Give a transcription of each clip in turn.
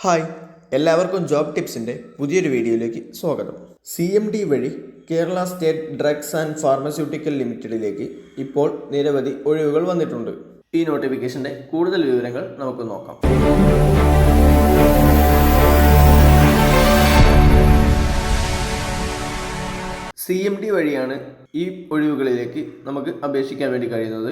Hi, എല്ലാവർക്കും job ടിപ്സിൻ്റെ പുതിയൊരു വീഡിയോയിലേക്ക് സ്വാഗതം. CMD വഴി Kerala state drugs and pharmaceutical ലിമിറ്റഡിലേക്ക് ഇപ്പോൾ നിരവധി ഒഴിവുകൾ വന്നിട്ടുണ്ട്. ഈ നോട്ടിഫിക്കേഷൻ്റെ കൂടുതൽ വിവരങ്ങൾ നമുക്ക് നോക്കാം. CMD വഴിയാണ് ഈ ഒഴിവുകളിലേക്ക് നമുക്ക് അപേക്ഷിക്കാൻ വേണ്ടി കഴിയുന്നത്.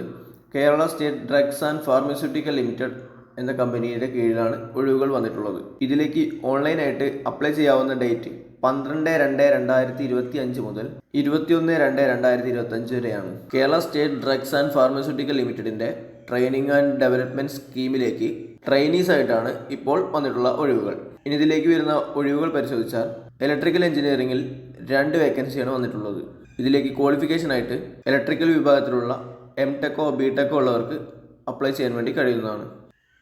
Kerala state drugs and pharmaceutical limited എന്ന കമ്പനിയുടെ കീഴിലാണ് ഒഴിവുകൾ വന്നിട്ടുള്ളത്. ഇതിലേക്ക് ഓൺലൈനായിട്ട് അപ്ലൈ ചെയ്യാവുന്ന ഡേറ്റ് 12/2/2025 മുതൽ 21/2/2025 വരെയാണ്. Kerala state drugs and pharmaceutical ലിമിറ്റഡിൻ്റെ ട്രെയിനിങ് ആൻഡ് ഡെവലപ്മെൻറ്റ് സ്കീമിലേക്ക് ട്രെയിനീസ് ആയിട്ടാണ് ഇപ്പോൾ വന്നിട്ടുള്ള ഒഴിവുകൾ. ഇനി ഇതിലേക്ക് വരുന്ന ഒഴിവുകൾ പരിശോധിച്ചാൽ ഇലക്ട്രിക്കൽ എഞ്ചിനീയറിംഗിൽ 2 വേക്കൻസിയാണ് വന്നിട്ടുള്ളത്. ഇതിലേക്ക് ക്വാളിഫിക്കേഷനായിട്ട് ഇലക്ട്രിക്കൽ വിഭാഗത്തിലുള്ള MTech BTech ഉള്ളവർക്ക് അപ്ലൈ ചെയ്യാൻ വേണ്ടി കഴിയുന്നതാണ്.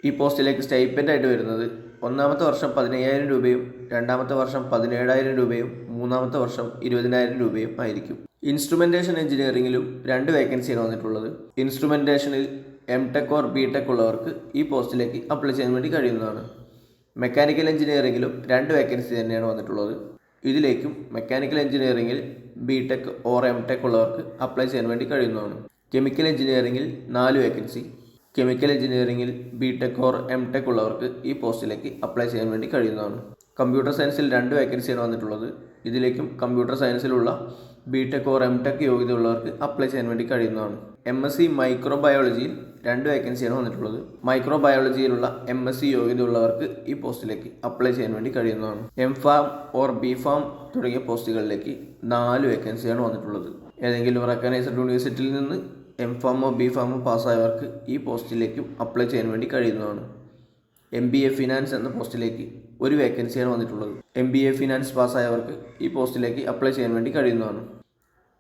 ഈ പോസ്റ്റിലേക്ക് സ്റ്റൈപ്പൻഡ് ആയിട്ട് വരുന്നത് ഒന്നാമത്തെ വർഷം 15,000 രൂപയും രണ്ടാമത്തെ വർഷം 17,000 രൂപയും മൂന്നാമത്തെ വർഷം 20,000 രൂപയും ആയിരിക്കും. ഇൻസ്ട്രുമെൻറ്റേഷൻ എഞ്ചിനീയറിംഗിലും 2 വേക്കൻസിയാണ് വന്നിട്ടുള്ളത്. ഇൻസ്ട്രുമെൻറ്റേഷനിൽ MTech BTech ഉള്ളവർക്ക് ഈ പോസ്റ്റിലേക്ക് അപ്ലൈ ചെയ്യാൻ വേണ്ടി കഴിയുന്നതാണ്. മെക്കാനിക്കൽ എഞ്ചിനീയറിംഗിലും 2 വേക്കൻസി തന്നെയാണ് വന്നിട്ടുള്ളത്. ഇതിലേക്കും മെക്കാനിക്കൽ എഞ്ചിനീയറിംഗിൽ BTech MTech ഉള്ളവർക്ക് അപ്ലൈ ചെയ്യാൻ വേണ്ടി കഴിയുന്നതാണ്. കെമിക്കൽ എഞ്ചിനീയറിംഗിൽ 4 വേക്കൻസി. കെമിക്കൽ എഞ്ചിനീയറിംഗിൽ BTech MTech ഉള്ളവർക്ക് ഈ പോസ്റ്റിലേക്ക് അപ്ലൈ ചെയ്യാൻ വേണ്ടി കഴിയുന്നതാണ്. കമ്പ്യൂട്ടർ സയൻസിൽ 2 വേക്കൻസിയാണ് വന്നിട്ടുള്ളത്. ഇതിലേക്കും കമ്പ്യൂട്ടർ സയൻസിലുള്ള BTech MTech യോഗ്യത ഉള്ളവർക്ക് അപ്ലൈ ചെയ്യാൻ വേണ്ടി കഴിയുന്നതാണ്. MSc മൈക്രോബയോളജിയിൽ 2 വേക്കൻസിയാണ് വന്നിട്ടുള്ളത്. മൈക്രോബയോളജിയിലുള്ള MSc യോഗ്യത ഉള്ളവർക്ക് ഈ പോസ്റ്റിലേക്ക് അപ്ലൈ ചെയ്യാൻ വേണ്ടി കഴിയുന്നതാണ്. MPharm BPharm തുടങ്ങിയ പോസ്റ്റുകളിലേക്ക് 4 വേക്കൻസിയാണ് വന്നിട്ടുള്ളത്. ഏതെങ്കിലും റെക്കഗ്നൈസ്ഡ് യൂണിവേഴ്സിറ്റിയിൽ നിന്ന് MPharm BPharm പാസ്സായവർക്ക് ഈ പോസ്റ്റിലേക്കും അപ്ലൈ ചെയ്യാൻ വേണ്ടി കഴിയുന്നതാണ്. MBA ഫിനാൻസ് എന്ന പോസ്റ്റിലേക്ക് 1 വേക്കൻസിയാണ് വന്നിട്ടുള്ളത്. MBA ഫിനാൻസ് പാസ്സായവർക്ക് ഈ പോസ്റ്റിലേക്ക് അപ്ലൈ ചെയ്യാൻ വേണ്ടി കഴിയുന്നതാണ്.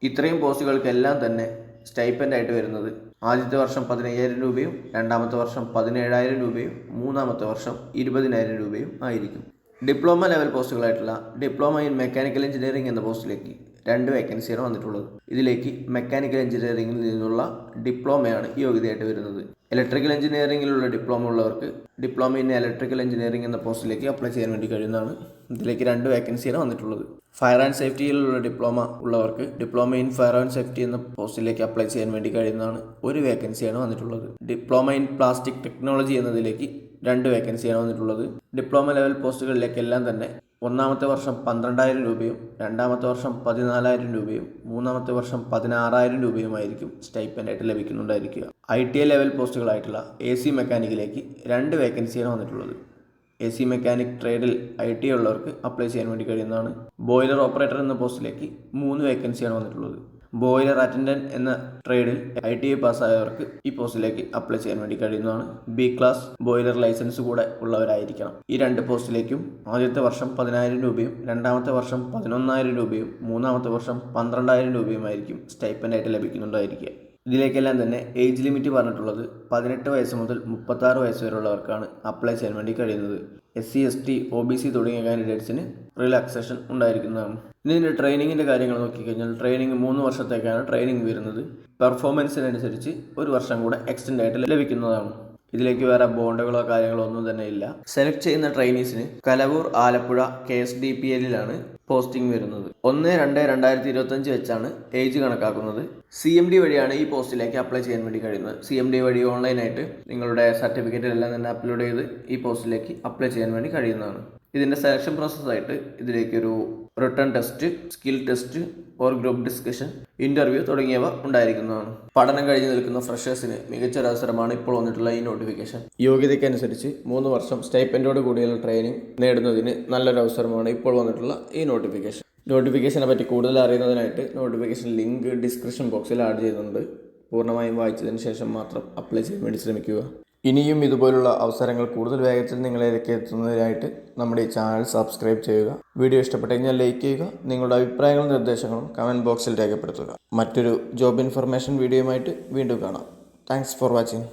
ഇത്രയും പോസ്റ്റുകൾക്കെല്ലാം തന്നെ സ്റ്റൈപ്പൻഡ് ആയിട്ട് വരുന്നത് ആദ്യത്തെ വർഷം 15,000 രൂപയും രണ്ടാമത്തെ വർഷം 17,000 രൂപയും മൂന്നാമത്തെ വർഷം 20,000 രൂപയും ആയിരിക്കും. ഡിപ്ലോമ ലെവൽ പോസ്റ്റുകളായിട്ടുള്ള ഡിപ്ലോമ ഇൻ മെക്കാനിക്കൽ എഞ്ചിനീയറിംഗ് എന്ന പോസ്റ്റിലേക്ക് 2 വേക്കൻസിയാണ് വന്നിട്ടുള്ളത്. ഇതിലേക്ക് മെക്കാനിക്കൽ എഞ്ചിനീയറിംഗിൽ നിന്നുള്ള ഡിപ്ലോമയാണ് യോഗ്യതയായിട്ട് വരുന്നത്. ഇലക്ട്രിക്കൽ എഞ്ചിനീയറിംഗിലുള്ള ഡിപ്ലോമ ഉള്ളവർക്ക് ഡിപ്ലോമ ഇൻ ഇലക്ട്രിക്കൽ എഞ്ചിനീയറിംഗ് എന്ന പോസ്റ്റിലേക്ക് അപ്ലൈ ചെയ്യാൻ വേണ്ടി കഴിയുന്നതാണ്. ഇതിലേക്ക് 2 വേക്കൻസിയാണ് വന്നിട്ടുള്ളത്. ഫയർ ആൻഡ് സേഫ്റ്റിയിലുള്ള ഡിപ്ലോമ ഉള്ളവർക്ക് diploma in fire and safety എന്ന പോസ്റ്റിലേക്ക് അപ്ലൈ ചെയ്യാൻ വേണ്ടി കഴിയുന്നതാണ്. 1 വേക്കൻസിയാണ് വന്നിട്ടുള്ളത്. ഡിപ്ലോമ ഇൻ പ്ലാസ്റ്റിക് ടെക്നോളജി എന്നതിലേക്ക് 2 വേക്കൻസിയാണ് വന്നിട്ടുള്ളത്. ഡിപ്ലോമ ലെവൽ പോസ്റ്റുകളിലേക്കെല്ലാം തന്നെ ഒന്നാമത്തെ വർഷം 12,000 രൂപയും രണ്ടാമത്തെ വർഷം 14,000 രൂപയും മൂന്നാമത്തെ വർഷം 16,000 രൂപയുമായിരിക്കും സ്റ്റൈപ്പൻഡായിട്ട് ലഭിക്കുന്നുണ്ടായിരിക്കുക. ITI ലെവൽ പോസ്റ്റുകളായിട്ടുള്ള AC മെക്കാനിക്കിലേക്ക് 2 വേക്കൻസിയാണ് വന്നിട്ടുള്ളത്. AC മെക്കാനിക് ട്രേഡിൽ ITI ഉള്ളവർക്ക് അപ്ലൈ ചെയ്യാൻ വേണ്ടി കഴിയുന്നതാണ്. ബോയിലർ ഓപ്പറേറ്റർ എന്ന പോസ്റ്റിലേക്ക് 3 വേക്കൻസിയാണ് വന്നിട്ടുള്ളത്. ബോയിലർ അറ്റൻഡൻറ്റ് എന്ന ട്രേഡിൽ ITI പാസ്സായവർക്ക് ഈ പോസ്റ്റിലേക്ക് അപ്ലൈ ചെയ്യാൻ വേണ്ടി കഴിയുന്നതാണ്. B ക്ലാസ് ബോയിലർ ലൈസൻസ് കൂടെ ഉള്ളവരായിരിക്കണം. ഈ 2 പോസ്റ്റിലേക്കും ആദ്യത്തെ വർഷം 10,000 രൂപയും രണ്ടാമത്തെ വർഷം 11,000 രൂപയും മൂന്നാമത്തെ വർഷം 12,000 രൂപയുമായിരിക്കും സ്റ്റൈപ്പൻഡായിട്ട് ലഭിക്കുന്നുണ്ടായിരിക്കുക. ഇതിലേക്കെല്ലാം തന്നെ ഏജ് ലിമിറ്റ് പറഞ്ഞിട്ടുള്ളത് 18 വയസ്സ് മുതൽ 36 വയസ്സ് വരെയുള്ളവർക്കാണ് അപ്ലൈ ചെയ്യാൻ വേണ്ടി കഴിയുന്നത്. SC ST OBC തുടങ്ങിയ കാൻഡിഡേറ്റ്സിന് റിലാക്സേഷൻ ഉണ്ടായിരിക്കുന്നതാണ്. ഇതിൻ്റെ ട്രെയിനിങ്ങിൻ്റെ കാര്യങ്ങൾ നോക്കിക്കഴിഞ്ഞാൽ ട്രെയിനിങ് 3 വർഷത്തേക്കാണ് ട്രെയിനിങ് വരുന്നത്. പെർഫോമൻസിനനുസരിച്ച് 1 വർഷം കൂടെ എക്സ്റ്റെൻഡ് ആയിട്ട് ലഭിക്കുന്നതാണ്. ഇതിലേക്ക് വേറെ ബോണ്ടുകളോ കാര്യങ്ങളോ ഒന്നും തന്നെ ഇല്ല. സെലക്ട് ചെയ്യുന്ന ട്രെയിനീസിന് കലവൂർ ആലപ്പുഴ KSDPLലാണ് പോസ്റ്റിംഗ് വരുന്നത്. 1/2/2025 വെച്ചാണ് ഏജ് കണക്കാക്കുന്നത്. CMD വഴിയാണ് ഈ പോസ്റ്റിലേക്ക് അപ്ലൈ ചെയ്യാൻ വേണ്ടി കഴിയുന്നത്. CMD വഴി ഓൺലൈനായിട്ട് നിങ്ങളുടെ സർട്ടിഫിക്കറ്റ് എല്ലാം തന്നെ അപ്ലോഡ് ചെയ്ത് ഈ പോസ്റ്റിലേക്ക് അപ്ലൈ ചെയ്യാൻ വേണ്ടി കഴിയുന്നതാണ്. ഇതിൻ്റെ സെലക്ഷൻ പ്രോസസ്സായിട്ട് ഇതിലേക്കൊരു written test, skill test group discussion, interview തുടങ്ങിയവ ഉണ്ടായിരിക്കുന്നതാണ്. പഠനം കഴിഞ്ഞ് നിൽക്കുന്ന ഫ്രഷേഴ്സിന് മികച്ചൊരവസരമാണ് ഇപ്പോൾ വന്നിട്ടുള്ള ഈ നോട്ടിഫിക്കേഷൻ. യോഗ്യതയ്ക്കനുസരിച്ച് 3 വർഷം സ്റ്റൈപ്പൻഡോട് കൂടിയുള്ള ട്രെയിനിങ് നേടുന്നതിന് നല്ലൊരു അവസരമാണ് ഇപ്പോൾ വന്നിട്ടുള്ള ഈ നോട്ടിഫിക്കേഷൻ. നോട്ടിഫിക്കേഷനെ പറ്റി കൂടുതൽ അറിയുന്നതിനായിട്ട് നോട്ടിഫിക്കേഷൻ ലിങ്ക് ഡിസ്ക്രിപ്ഷൻ ബോക്സിൽ ആഡ് ചെയ്യുന്നുണ്ട്. പൂർണ്ണമായും വായിച്ചതിന് ശേഷം മാത്രം അപ്ലൈ ചെയ്യാൻ വേണ്ടി ശ്രമിക്കുക. ഇനിയും ഇതുപോലുള്ള അവസരങ്ങൾ കൂടുതൽ വേഗത്തിൽ നിങ്ങളിലേക്ക് എത്തുന്നതിനായിട്ട് നമ്മുടെ ഈ ചാനൽ സബ്സ്ക്രൈബ് ചെയ്യുക. വീഡിയോ ഇഷ്ടപ്പെട്ടു കഴിഞ്ഞാൽ ലൈക്ക് ചെയ്യുക. നിങ്ങളുടെ അഭിപ്രായങ്ങളും നിർദ്ദേശങ്ങളും കമൻറ്റ് ബോക്സിൽ രേഖപ്പെടുത്തുക. മറ്റൊരു ജോബ് ഇൻഫർമേഷൻ വീഡിയോയുമായിട്ട് വീണ്ടും കാണാം. Thanks for watching.